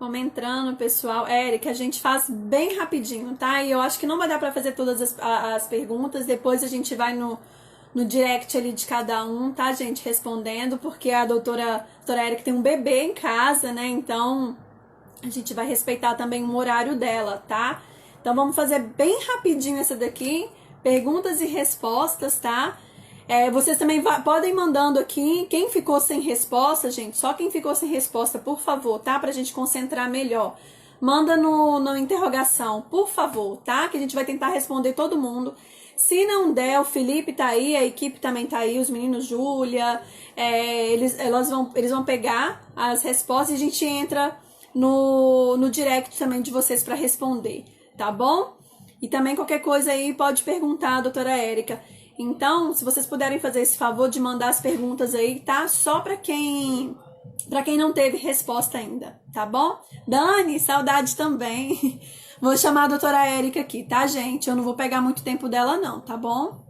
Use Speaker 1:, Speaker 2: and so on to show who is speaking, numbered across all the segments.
Speaker 1: Vamos entrando, pessoal. Érica, a gente faz bem rapidinho, tá? E eu acho que não vai dar pra fazer todas as perguntas. Depois a gente vai no direct ali de cada um, tá, gente? Respondendo, porque a doutora Érica tem um bebê em casa, né? Então a gente vai respeitar também o horário dela, tá? Então vamos fazer bem rapidinho essa daqui. Perguntas e respostas, tá? Vocês também podem mandando aqui quem ficou sem resposta, gente. Só quem ficou sem resposta, por favor, tá? Pra gente concentrar melhor. Manda no interrogação, por favor, tá? Que a gente vai tentar responder todo mundo. Se não der, o Felipe tá aí, a equipe também tá aí, os meninos, Júlia, eles vão pegar as respostas e a gente entra no direct também de vocês para responder, tá bom? E também qualquer coisa aí pode perguntar, doutora Érica. Então, se vocês puderem fazer esse favor de mandar as perguntas aí, tá? Só para quem não teve resposta ainda, tá bom? Dani, saudade também. Vou chamar a doutora Érica aqui, tá, gente? Eu não vou pegar muito tempo dela não, tá bom?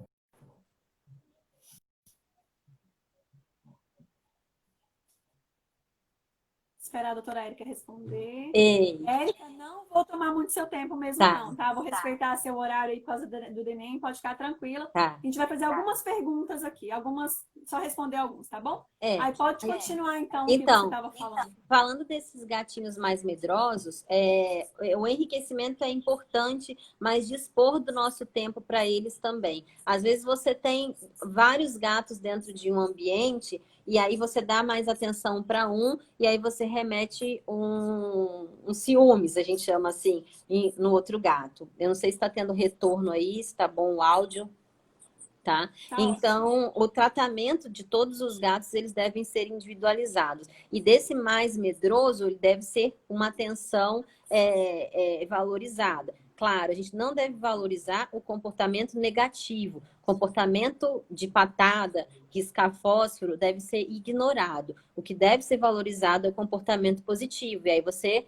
Speaker 1: Esperar a doutora Érica responder.
Speaker 2: Ei,
Speaker 1: Érica, não vou tomar muito seu tempo mesmo,
Speaker 2: tá,
Speaker 1: não, tá? Vou respeitar seu horário aí por causa do neném, pode ficar tranquila.
Speaker 2: tá.
Speaker 1: A gente vai fazer algumas perguntas aqui, só responder alguns, tá bom?
Speaker 2: É.
Speaker 1: Aí pode continuar então o que você
Speaker 2: Então,
Speaker 1: estava falando.
Speaker 2: falando desses gatinhos mais medrosos, o enriquecimento é importante, mas dispor do nosso tempo para eles também. Às vezes você tem vários gatos dentro de um ambiente e aí você dá mais atenção para um e aí você remete um ciúmes, a gente chama assim, no outro gato. Eu não sei se está tendo retorno aí, se está bom o áudio. Tá?
Speaker 1: Tá ótimo.
Speaker 2: Então, o tratamento de todos os gatos, eles devem ser individualizados. E desse mais medroso, ele deve ser uma atenção valorizada. Claro, a gente não deve valorizar o comportamento negativo. Comportamento de patada, riscar fósforo, deve ser ignorado. O que deve ser valorizado é o comportamento positivo. E aí você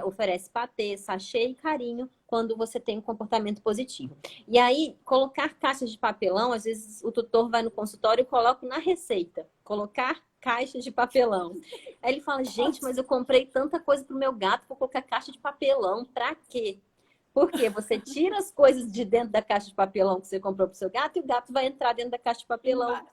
Speaker 2: oferece patê, sachê e carinho quando você tem um comportamento positivo. E aí, colocar caixas de papelão, às vezes o tutor vai no consultório e coloca na receita. Colocar caixas de papelão. Aí ele fala, gente, mas eu comprei tanta coisa pro meu gato, vou colocar caixa de papelão, pra quê? Porque você tira as coisas de dentro da caixa de papelão que você comprou pro seu gato e o gato vai entrar dentro da caixa de papelão.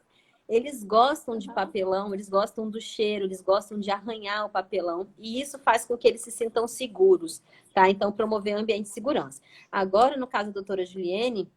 Speaker 2: Eles gostam de papelão, eles gostam do cheiro, eles gostam de arranhar o papelão. E isso faz com que eles se sintam seguros, tá? Então, promover um ambiente de segurança. Agora, no caso da doutora Juliene,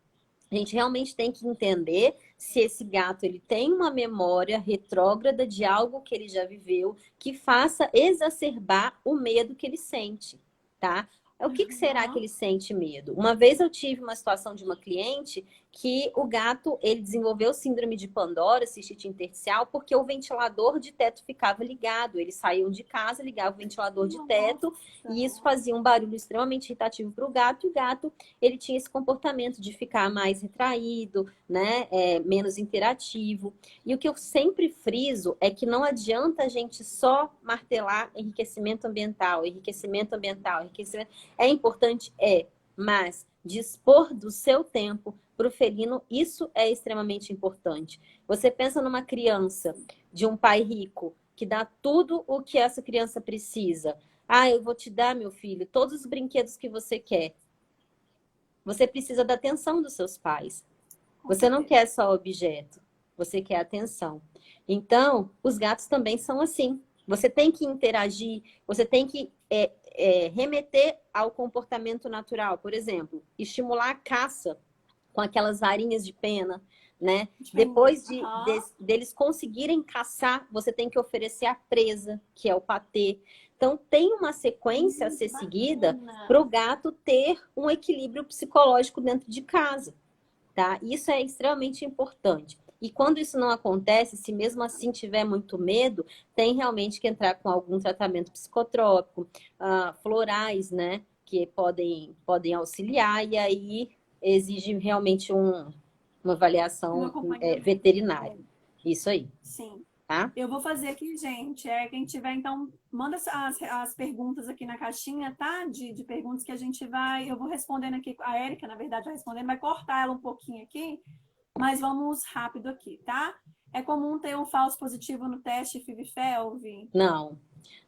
Speaker 2: a gente realmente tem que entender se esse gato ele tem uma memória retrógrada de algo que ele já viveu que faça exacerbar o medo que ele sente, tá? O que será que ele sente medo? Uma vez eu tive uma situação de uma cliente que o gato ele desenvolveu síndrome de Pandora, cistite intersticial, porque o ventilador de teto ficava ligado. Eles saíam de casa, ligavam o ventilador de teto e isso fazia um barulho extremamente irritativo para o gato. E o gato ele tinha esse comportamento de ficar mais retraído, né, menos interativo. E o que eu sempre friso é que não adianta a gente só martelar enriquecimento ambiental, enriquecimento ambiental, enriquecimento. É importante? Mas dispor do seu tempo para o felino, isso é extremamente importante. Você pensa numa criança de um pai rico que dá tudo o que essa criança precisa. Ah, eu vou te dar, meu filho, todos os brinquedos que você quer. Você precisa da atenção dos seus pais. Você não quer só objeto, você quer atenção. Então, os gatos também são assim. Você tem que interagir, você tem que remeter ao comportamento natural. Por exemplo, estimular a caça com aquelas varinhas de pena, né? Depois deles conseguirem caçar, você tem que oferecer a presa, que é o patê. Então, tem uma sequência a ser seguida para o gato ter um equilíbrio psicológico dentro de casa. Tá? Isso é extremamente importante. E quando isso não acontece, se mesmo assim tiver muito medo, tem realmente que entrar com algum tratamento psicotrópico, florais, né? Que podem auxiliar, e aí exige realmente uma avaliação veterinária. Isso aí,
Speaker 1: Sim.
Speaker 2: tá?
Speaker 1: Eu vou fazer aqui, gente. Quem tiver, então, manda as perguntas aqui na caixinha, tá? De perguntas que a gente vai. Eu vou respondendo aqui. A Érica, na verdade, vai respondendo, vai cortar ela um pouquinho aqui, mas vamos rápido aqui, tá? É comum ter um falso positivo no teste FIV-FeLV?
Speaker 2: Não.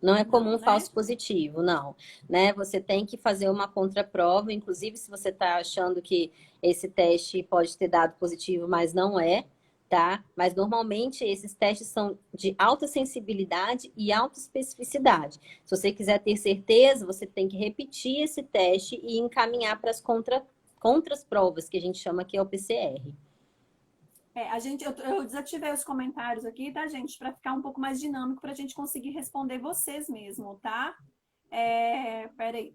Speaker 2: Não é
Speaker 1: Não,
Speaker 2: comum
Speaker 1: né?
Speaker 2: falso positivo, não, né? Você tem que fazer uma contraprova, inclusive se você está achando que esse teste pode ter dado positivo, mas não é, tá? Mas normalmente esses testes são de alta sensibilidade e alta especificidade. Se você quiser ter certeza, você tem que repetir esse teste e encaminhar para as contras provas, que a gente chama que é o PCR.
Speaker 1: Eu desativei os comentários aqui, tá, gente? Para ficar um pouco mais dinâmico, para a gente conseguir responder vocês mesmo, tá? Peraí.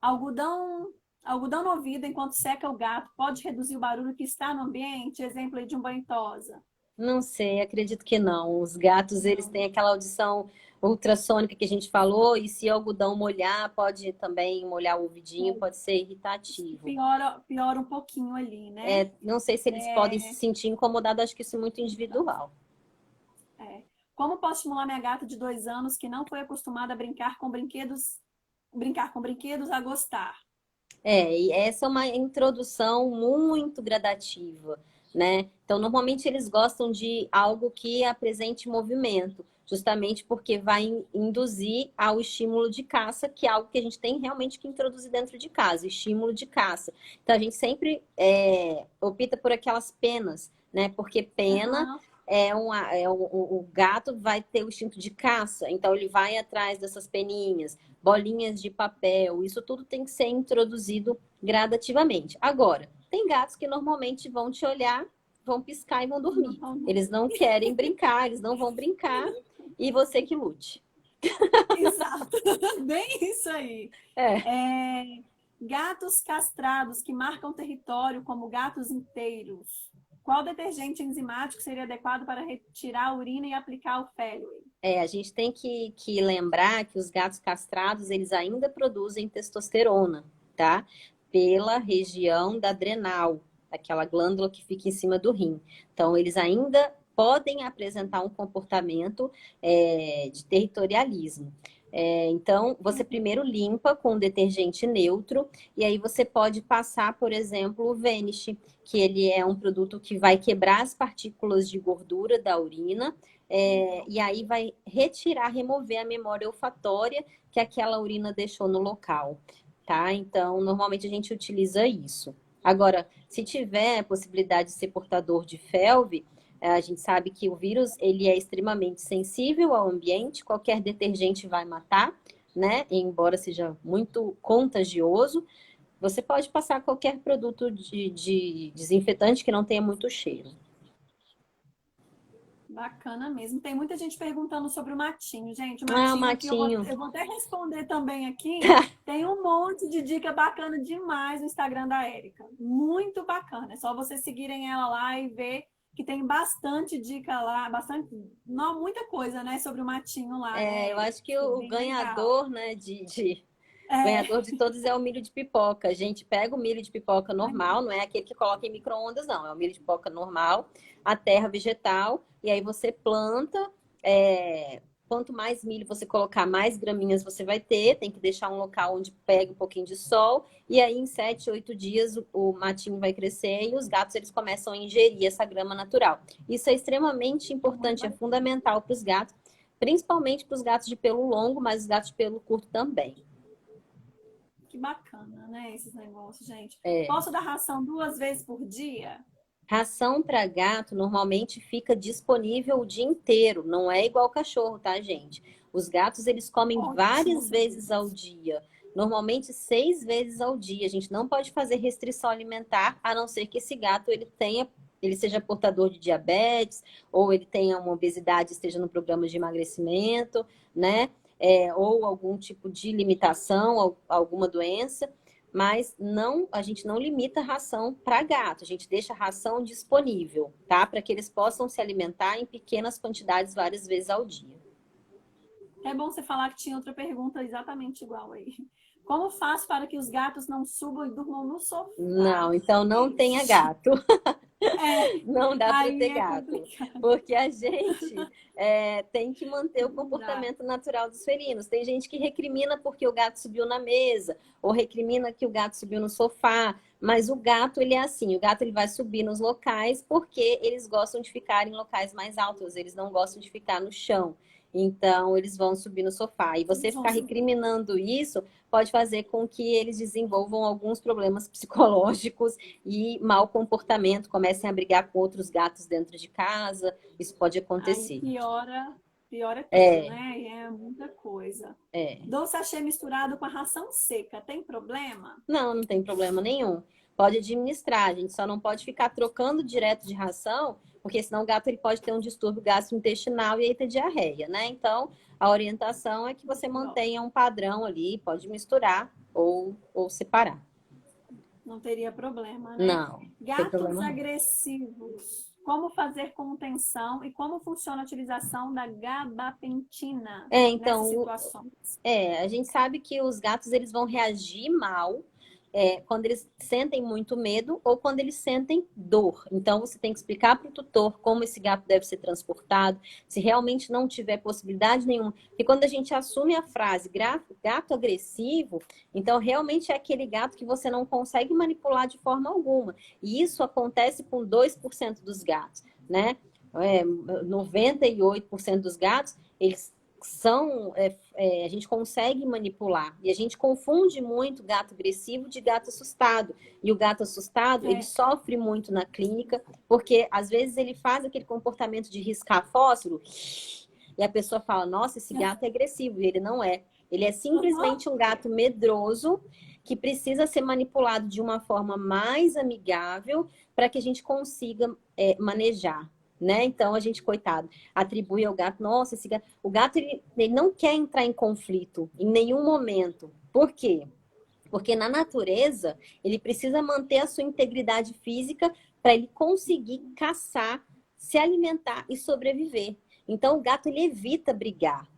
Speaker 1: Algodão, algodão no ouvido enquanto seca o gato pode reduzir o barulho que está no ambiente? Exemplo aí de um banho tosa.
Speaker 2: Não sei, acredito que não. Os gatos, eles
Speaker 1: Não.
Speaker 2: têm aquela audição ultrassônica que a gente falou, e se o algodão molhar, pode também molhar o ouvidinho, pode ser irritativo.
Speaker 1: Piora um pouquinho ali, né?
Speaker 2: Não sei se eles podem se sentir incomodados, acho que isso é muito individual.
Speaker 1: É. Como posso estimular minha gata de 2 anos que não foi acostumada a brincar com brinquedos a gostar?
Speaker 2: E essa é uma introdução muito gradativa, né? Então, normalmente eles gostam de algo que apresente movimento, justamente porque vai induzir ao estímulo de caça, que é algo que a gente tem realmente que introduzir dentro de casa, estímulo de caça. Então, a gente sempre opta por aquelas penas, né? Porque pena
Speaker 1: Uhum.
Speaker 2: o gato vai ter o instinto de caça, então ele vai atrás dessas peninhas, bolinhas de papel, isso tudo tem que ser introduzido gradativamente. Agora, tem gatos que normalmente vão te olhar, vão piscar e vão dormir. Eles não querem brincar, eles não vão brincar e você que lute.
Speaker 1: Exato, bem isso aí.
Speaker 2: É.
Speaker 1: Gatos castrados que marcam território como gatos inteiros. Qual detergente enzimático seria adequado para retirar a urina e aplicar o Feliway?
Speaker 2: A gente tem que lembrar que os gatos castrados, eles ainda produzem testosterona, tá? Pela região da adrenal, aquela glândula que fica em cima do rim. Então, eles ainda podem apresentar um comportamento de territorialismo. Então, você primeiro limpa com detergente neutro e aí você pode passar, por exemplo, o Vanish, que ele é um produto que vai quebrar as partículas de gordura da urina e aí vai retirar, remover a memória olfatória que aquela urina deixou no local, tá? Então, normalmente a gente utiliza isso. Agora, se tiver a possibilidade de ser portador de FeLV, a gente sabe que o vírus ele é extremamente sensível ao ambiente, qualquer detergente vai matar, né? Embora seja muito contagioso, você pode passar qualquer produto de desinfetante que não tenha muito cheiro.
Speaker 1: Bacana mesmo. Tem muita gente perguntando sobre o matinho, gente. O
Speaker 2: Ah,
Speaker 1: matinho aqui
Speaker 2: matinho.
Speaker 1: eu vou até responder também aqui. Tem um monte de dica bacana demais no Instagram da Érica. Muito bacana. É só vocês seguirem ela lá e ver que tem bastante dica lá, bastante, não, muita coisa, né, sobre o matinho lá, né,
Speaker 2: Eu
Speaker 1: Érica?
Speaker 2: acho que o
Speaker 1: Bem legal.
Speaker 2: ganhador, né,
Speaker 1: É,
Speaker 2: ganhador de todos é o milho de pipoca. A gente pega o milho de pipoca normal, não é aquele que coloca em micro-ondas, não. É o milho de pipoca normal, a terra vegetal, e aí você planta. Quanto mais milho você colocar, mais graminhas você vai ter. Tem que deixar um local onde pegue um pouquinho de sol. E aí, em 7, 8 dias, o matinho vai crescer e os gatos eles começam a ingerir essa grama natural. Isso é extremamente importante, é fundamental para os gatos, principalmente para os gatos de pelo longo, mas os gatos de pelo curto também.
Speaker 1: que bacana, né, esses negócios, gente.
Speaker 2: É.
Speaker 1: Posso dar ração 2 vezes por dia?
Speaker 2: Ração para gato normalmente fica disponível o dia inteiro, não é igual cachorro, tá, gente? Os gatos eles comem
Speaker 1: Ótimo
Speaker 2: várias
Speaker 1: saber
Speaker 2: vezes ao
Speaker 1: disso.
Speaker 2: dia, normalmente 6 vezes ao dia. A gente não pode fazer restrição alimentar, a não ser que esse gato ele seja portador de diabetes ou ele tenha uma obesidade, esteja no programa de emagrecimento, né? Ou algum tipo de limitação, alguma doença. Mas não, a gente não limita a ração para gato, a gente deixa a ração disponível, tá? Para que eles possam se alimentar em pequenas quantidades várias vezes ao dia.
Speaker 1: É bom você falar que tinha outra pergunta exatamente igual aí. Como faço para que os gatos não subam e durmam no sofá?
Speaker 2: Não, então não tenha
Speaker 1: Ixi,
Speaker 2: gato.
Speaker 1: é,
Speaker 2: Não dá para
Speaker 1: aí
Speaker 2: ter
Speaker 1: é
Speaker 2: gato,
Speaker 1: complicado.
Speaker 2: porque a gente tem que manter o
Speaker 1: Não dá.
Speaker 2: comportamento natural dos felinos. Tem gente que recrimina porque o gato subiu na mesa, ou recrimina que o gato subiu no sofá, mas o gato, ele é assim, o gato ele vai subir nos locais porque eles gostam de ficar em locais mais altos, eles não gostam de ficar no chão. Então, eles vão subir no sofá. E você ficar recriminando isso pode fazer com que eles desenvolvam alguns problemas psicológicos e mau comportamento, comecem a brigar com outros gatos dentro de casa. Isso pode
Speaker 1: Aí
Speaker 2: acontecer.
Speaker 1: piora tudo,
Speaker 2: É,
Speaker 1: né? E é muita coisa.
Speaker 2: é.
Speaker 1: Doce sachê misturado com a ração seca, tem problema?
Speaker 2: Não, não tem problema nenhum. Pode administrar, a gente só não pode ficar trocando direto de ração, porque senão o gato ele pode ter um distúrbio gastrointestinal e aí ter diarreia, né? Então, a orientação é que você mantenha um padrão ali, pode misturar ou separar.
Speaker 1: Não teria problema, né?
Speaker 2: Não, não tem
Speaker 1: Gatos
Speaker 2: problema não.
Speaker 1: agressivos. Como fazer contenção e como funciona a utilização da gabapentina nessas
Speaker 2: Então,
Speaker 1: situações?
Speaker 2: a gente sabe que os gatos eles vão reagir mal quando eles sentem muito medo ou quando eles sentem dor. Então, você tem que explicar para o tutor como esse gato deve ser transportado, se realmente não tiver possibilidade nenhuma. Porque quando a gente assume a frase gato agressivo, então realmente é aquele gato que você não consegue manipular de forma alguma. E isso acontece com 2% dos gatos, né? 98% dos gatos, eles a gente consegue manipular. E a gente confunde muito gato agressivo de gato assustado. E o gato assustado, ele sofre muito na clínica, porque às vezes ele faz aquele comportamento de riscar fósforo e a pessoa fala, nossa, esse gato é agressivo. E ele não é. Ele é simplesmente um gato medroso que precisa ser manipulado de uma forma mais amigável para que a gente consiga manejar. Né? Então a gente, coitado, atribui ao gato, nossa, esse gato. O gato ele não quer entrar em conflito em nenhum momento. Por quê? Porque na natureza ele precisa manter a sua integridade física para ele conseguir caçar, se alimentar e sobreviver. Então o gato ele evita brigar.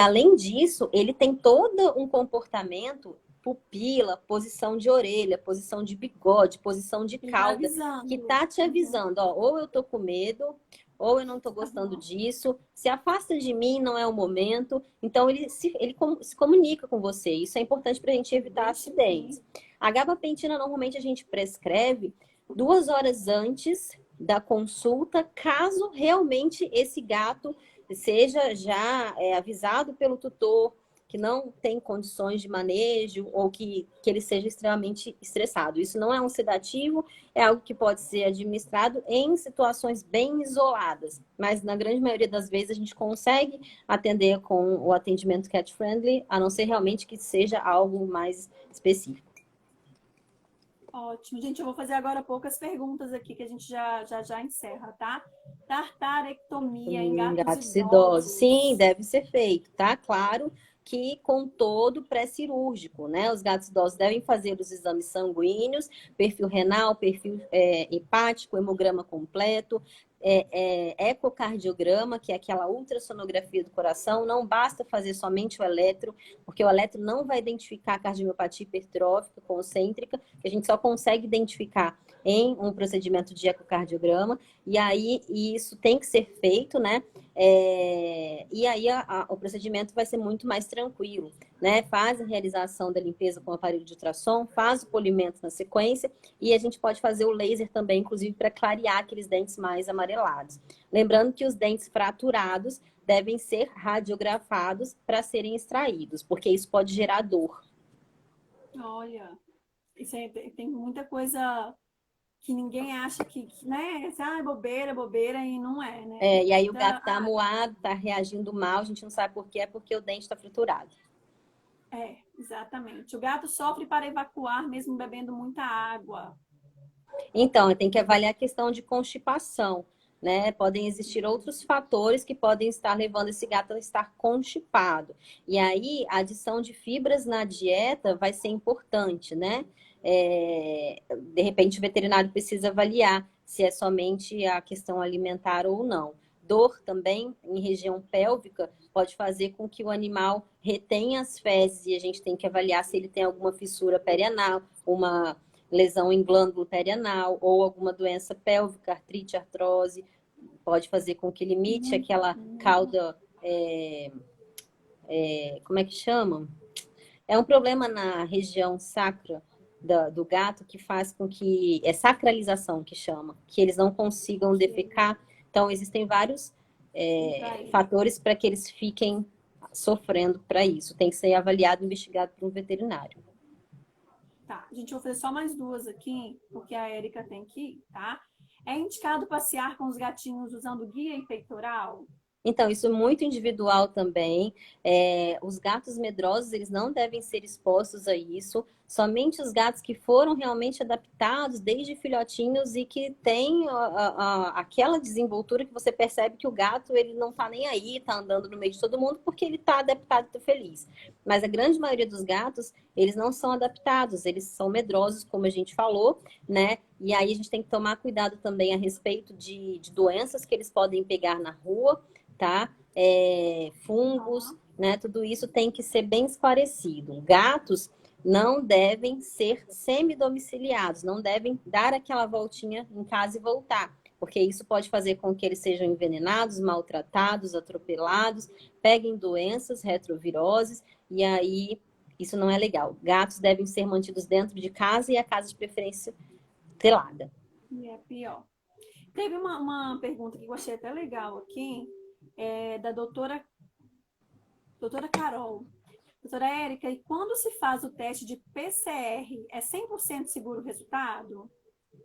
Speaker 2: Além disso, ele tem todo um comportamento pupila, posição de orelha, posição de bigode, posição de cauda, que tá te avisando, ó, ou eu tô com medo, ou eu não tô gostando disso, se afasta de mim, não é o momento. Então, ele se comunica com você. Isso é importante para a gente evitar acidentes. A gabapentina, normalmente, a gente prescreve 2 horas antes da consulta, caso realmente esse gato seja já avisado pelo tutor que não tem condições de manejo ou que ele seja extremamente estressado. Isso não é um sedativo, é algo que pode ser administrado em situações bem isoladas, mas na grande maioria das vezes a gente consegue atender com o atendimento cat friendly, a não ser realmente que seja algo mais específico.
Speaker 1: Ótimo. Gente, eu vou fazer agora poucas perguntas aqui que a gente já encerra, tá? Tartarectomia em gatos idosos.
Speaker 2: Sim, deve ser feito, tá? Claro que com todo pré-cirúrgico, né? Os gatos idosos devem fazer os exames sanguíneos, perfil renal, perfil hepático, hemograma completo, ecocardiograma, que é aquela ultrassonografia do coração. Não basta fazer somente o eletro, porque o eletro não vai identificar a cardiomiopatia hipertrófica concêntrica, que a gente só consegue identificar em um procedimento de ecocardiograma, e aí isso tem que ser feito, né? E aí o procedimento vai ser muito mais tranquilo, né? Faz a realização da limpeza com o aparelho de ultrassom, faz o polimento na sequência, e a gente pode fazer o laser também, inclusive, para clarear aqueles dentes mais amarelados. Lembrando que os dentes fraturados devem ser radiografados para serem extraídos, porque isso pode gerar dor.
Speaker 1: Olha, isso aí, tem muita coisa que ninguém acha né? É bobeira, e não é, né?
Speaker 2: E aí o gato tá amuado, tá reagindo mal, a gente não sabe por quê, é porque o dente está fraturado.
Speaker 1: Exatamente. O gato sofre para evacuar mesmo bebendo muita água.
Speaker 2: Então, tem que avaliar a questão de constipação, né? Podem existir outros fatores que podem estar levando esse gato a estar constipado. E aí, a adição de fibras na dieta vai ser importante, né? De repente, o veterinário precisa avaliar se é somente a questão alimentar ou não. Dor também em região pélvica pode fazer com que o animal retenha as fezes e a gente tem que avaliar se ele tem alguma fissura perianal, uma lesão em glândula perianal ou alguma doença pélvica, artrite, artrose, pode fazer com que limite aquela cauda, como é que chama? É um problema na região sacra do gato que faz com que, sacralização que chama, que eles não consigam defecar. Então, existem vários fatores para que eles fiquem sofrendo para isso. Tem que ser avaliado e investigado por um veterinário.
Speaker 1: Tá, a gente vai fazer só mais duas aqui, porque a Érica tem que ir, tá? É indicado passear com os gatinhos usando guia e peitoral?
Speaker 2: Então, isso é muito individual também. Os gatos medrosos, eles não devem ser expostos a isso. Somente os gatos que foram realmente adaptados desde filhotinhos e que têm aquela desenvoltura que você percebe que o gato, ele não tá nem aí, tá andando no meio de todo mundo porque ele tá adaptado e tá feliz. Mas a grande maioria dos gatos, eles não são adaptados, eles são medrosos, como a gente falou, né? E aí a gente tem que tomar cuidado também a respeito de doenças que eles podem pegar na rua, tá? Fungos, né? Tudo isso tem que ser bem esclarecido. Gatos não devem ser semi-domiciliados, não devem dar aquela voltinha em casa e voltar, porque isso pode fazer com que eles sejam envenenados, maltratados, atropelados, peguem doenças, retroviroses, e aí isso não é legal. Gatos devem ser mantidos dentro de casa e a casa de preferência telada.
Speaker 1: E é pior. Teve uma pergunta que eu achei até legal aqui, da doutora Carol. Doutora Érica, e quando se faz o teste de PCR, é 100% seguro o resultado?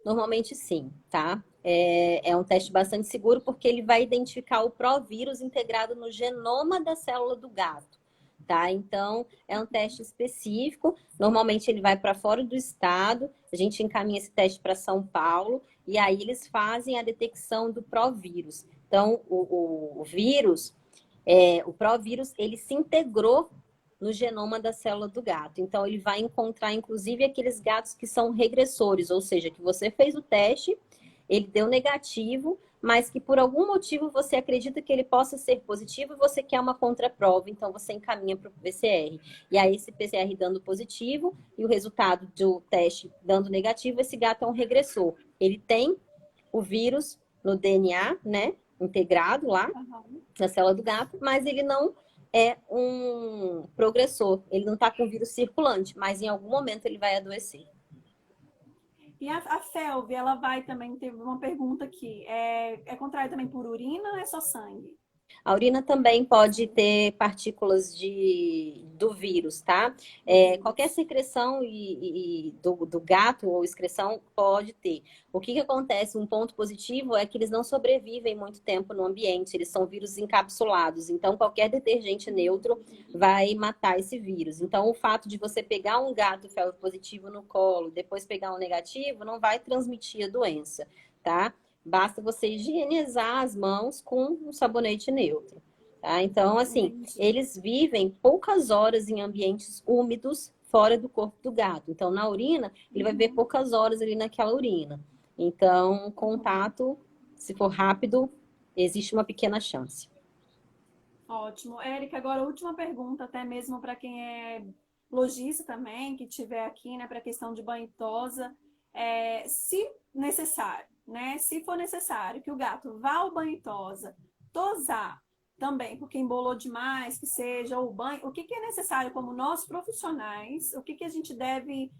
Speaker 2: Normalmente sim, tá? É um teste bastante seguro porque ele vai identificar o provírus integrado no genoma da célula do gato, tá? Então, é um teste específico. Normalmente ele vai para fora do estado, a gente encaminha esse teste para São Paulo e aí eles fazem a detecção do provírus. Então, o vírus, o provírus, ele se integrou no genoma da célula do gato. Então, ele vai encontrar, inclusive, aqueles gatos que são regressores, ou seja, que você fez o teste, ele deu negativo, mas que por algum motivo você acredita que ele possa ser positivo e você quer uma contraprova, então você encaminha para o PCR. E aí, esse PCR dando positivo e o resultado do teste dando negativo, esse gato é um regressor. Ele tem o vírus no DNA, né, integrado lá na célula do gato, mas ele não é um progressor. Ele não está com vírus circulante, mas em algum momento ele vai adoecer.
Speaker 1: E a FeLV, ela vai também, teve uma pergunta aqui, é contraída também por urina ou é só sangue?
Speaker 2: A urina também pode ter partículas do vírus, tá? Qualquer secreção do gato ou excreção pode ter. O que acontece? Um ponto positivo é que eles não sobrevivem muito tempo no ambiente, eles são vírus encapsulados. Então, qualquer detergente neutro vai matar esse vírus. Então, o fato de você pegar um gato felv positivo no colo, depois pegar um negativo, não vai transmitir a doença, tá? Basta você higienizar as mãos com um sabonete neutro, tá? Então, assim, eles vivem poucas horas em ambientes úmidos fora do corpo do gato. Então, na urina, ele vai ver poucas horas ali naquela urina. Então, contato, se for rápido, existe uma pequena chance.
Speaker 1: Ótimo. Érica, agora a última pergunta, até mesmo para quem é lojista também, que tiver aqui, né, para a questão de banho e tosa. Se necessário, né? Se for necessário que o gato vá ao banho e tosa, tosar também, porque embolou demais, que seja, ou banho, o que é necessário como nós profissionais, o que a gente deve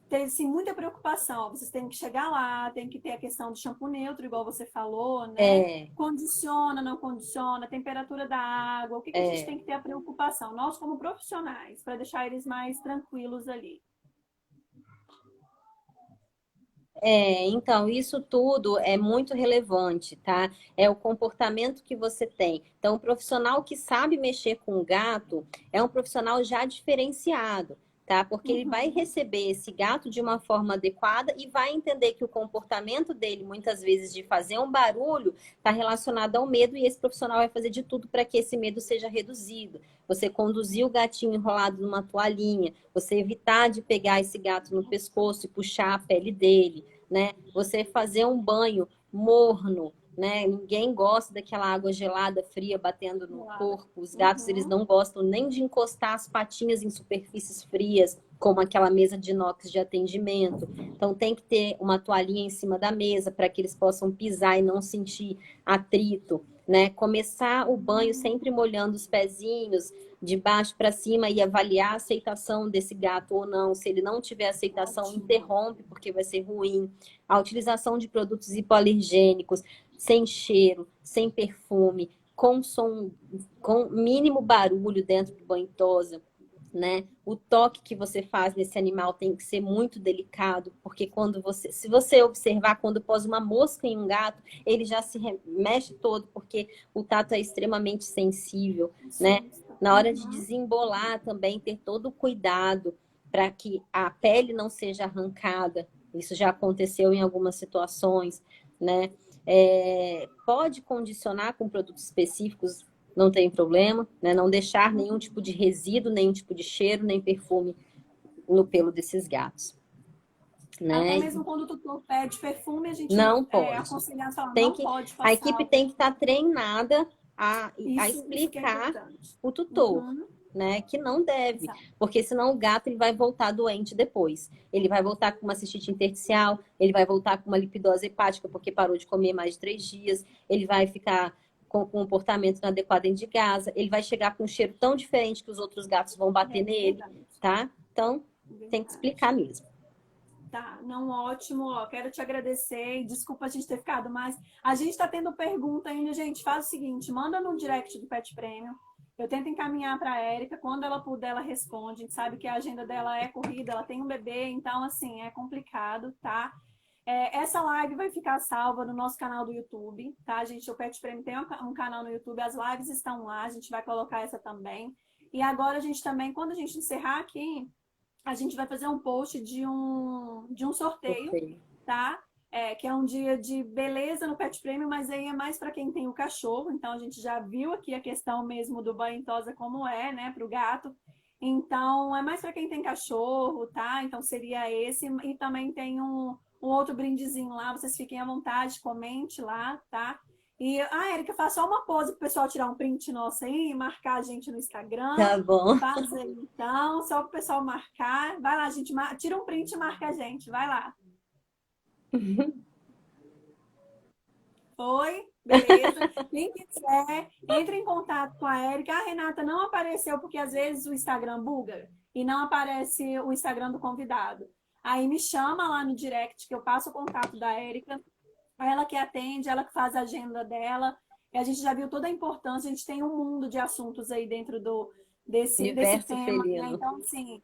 Speaker 1: ter, assim, muita preocupação. Vocês têm que chegar lá, tem que ter a questão do shampoo neutro, igual você falou, né? Condiciona, não condiciona, temperatura da água, o que a gente tem que ter a preocupação, nós como profissionais, para deixar eles mais tranquilos ali.
Speaker 2: Então, isso tudo é muito relevante, tá? É o comportamento que você tem. Então, o profissional que sabe mexer com o gato é um profissional já diferenciado, tá? Porque ele vai receber esse gato de uma forma adequada e vai entender que o comportamento dele, muitas vezes, de fazer um barulho, está relacionado ao medo e esse profissional vai fazer de tudo para que esse medo seja reduzido. Você conduzir o gatinho enrolado numa toalhinha, você evitar de pegar esse gato no pescoço e puxar a pele dele, né? Você fazer um banho morno, né? Ninguém gosta daquela água gelada, fria, batendo no corpo. Os gatos, eles não gostam nem de encostar as patinhas em superfícies frias, como aquela mesa de inox de atendimento. Então, tem que ter uma toalhinha em cima da mesa para que eles possam pisar e não sentir atrito, né? Começar o banho sempre molhando os pezinhos de baixo para cima e avaliar a aceitação desse gato ou não. Se ele não tiver aceitação, interrompe, porque vai ser ruim. A utilização de produtos hipoalergênicos. sem cheiro, sem perfume, com som, com mínimo barulho dentro do banho tosa, né? O toque que você faz nesse animal tem que ser muito delicado, porque se você observar, quando pôs uma mosca em um gato, ele já se mexe todo, porque o tato é extremamente sensível, né? Na hora de desembolar também, ter todo o cuidado para que a pele não seja arrancada. Isso já aconteceu em algumas situações, né? Pode condicionar com produtos específicos, não tem problema, né? Não deixar nenhum tipo de resíduo, nenhum tipo de cheiro, nem perfume no pelo desses gatos, né?
Speaker 1: Até mesmo quando o tutor pede perfume, a gente
Speaker 2: Não
Speaker 1: é
Speaker 2: pode.
Speaker 1: aconselhado a falar,
Speaker 2: Tem
Speaker 1: não
Speaker 2: que,
Speaker 1: pode
Speaker 2: a
Speaker 1: passar
Speaker 2: equipe
Speaker 1: o
Speaker 2: tem que estar
Speaker 1: perfume.
Speaker 2: treinada a
Speaker 1: Isso que é
Speaker 2: explicar
Speaker 1: importante.
Speaker 2: o tutor,
Speaker 1: Uhum.
Speaker 2: né? Que não deve,
Speaker 1: Exato.
Speaker 2: porque senão o gato ele vai voltar doente depois. Ele vai voltar com uma cistite intersticial, ele vai voltar com uma lipidose hepática porque parou de comer mais de 3 dias, ele vai ficar com o comportamento inadequado dentro de casa, ele vai chegar com um cheiro tão diferente que os outros gatos vão bater nele,
Speaker 1: Verdade.
Speaker 2: tá? Então, tem que
Speaker 1: Verdade.
Speaker 2: explicar mesmo.
Speaker 1: Tá, não, ótimo, ó, quero te agradecer e desculpa a gente ter ficado, mas a gente está tendo pergunta ainda, gente, faz o seguinte, manda no direct do Pet Premium, eu tento encaminhar para a Érica, quando ela puder ela responde, a gente sabe que a agenda dela é corrida, ela tem um bebê, então assim, é complicado, tá? Essa live vai ficar salva no nosso canal do YouTube, tá, gente? O Pet Premium tem um canal no YouTube, as lives estão lá, a gente vai colocar essa também, e agora a gente também, quando a gente encerrar aqui, a gente vai fazer um post de um sorteio,
Speaker 2: Perfeito.
Speaker 1: tá? Que é um dia de beleza no Pet Premium, mas aí é mais para quem tem o cachorro. Então a gente já viu aqui a questão mesmo do banho em tosa como é, né, para o gato. Então é mais para quem tem cachorro, tá? Então seria esse. E também tem um outro brindezinho lá. Vocês fiquem à vontade, comente lá, tá? E a Érica, faz só uma pose pro pessoal tirar um print nosso aí, marcar a gente no Instagram.
Speaker 2: Tá bom.
Speaker 1: Faz aí, então, só para o pessoal marcar. Vai lá, gente, tira um print e marca a gente. Vai lá. Foi? Beleza. Quem quiser, entre em contato com a Érica. A Renata não apareceu porque às vezes o Instagram buga e não aparece o Instagram do convidado. Aí me chama lá no direct que eu passo o contato da Érica. Ela que atende, ela que faz a agenda dela. E a gente já viu toda a importância, a gente tem um mundo de assuntos aí dentro desse
Speaker 2: Universo
Speaker 1: tema, né?
Speaker 2: felino.
Speaker 1: Então, assim,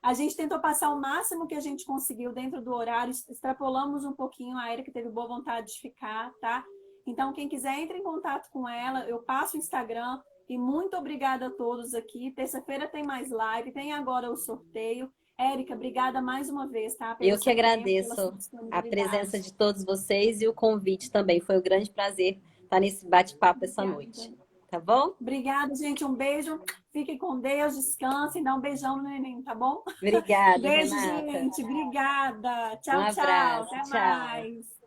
Speaker 1: a gente tentou passar o máximo que a gente conseguiu dentro do horário, extrapolamos um pouquinho, a Erika teve boa vontade de ficar, tá? Então, quem quiser, entre em contato com ela, eu passo o Instagram. E muito obrigada a todos aqui. Terça-feira tem mais live, tem agora o sorteio. Érica, obrigada mais uma vez, tá? Pelo
Speaker 2: Eu que
Speaker 1: seu tempo, pela sua
Speaker 2: agradeço a presença
Speaker 1: disponibilidade.
Speaker 2: de todos vocês e o convite também. Foi um grande prazer estar nesse bate-papo essa
Speaker 1: Obrigada.
Speaker 2: noite. Tá bom?
Speaker 1: Obrigada, gente. Um beijo. Fiquem com Deus, descansem, dá um beijão no neném, tá bom?
Speaker 2: Obrigada,
Speaker 1: Beijo,
Speaker 2: Renata.
Speaker 1: gente. Obrigada.
Speaker 2: Um
Speaker 1: Tchau, tchau.
Speaker 2: abraço.
Speaker 1: Até
Speaker 2: Tchau.
Speaker 1: mais.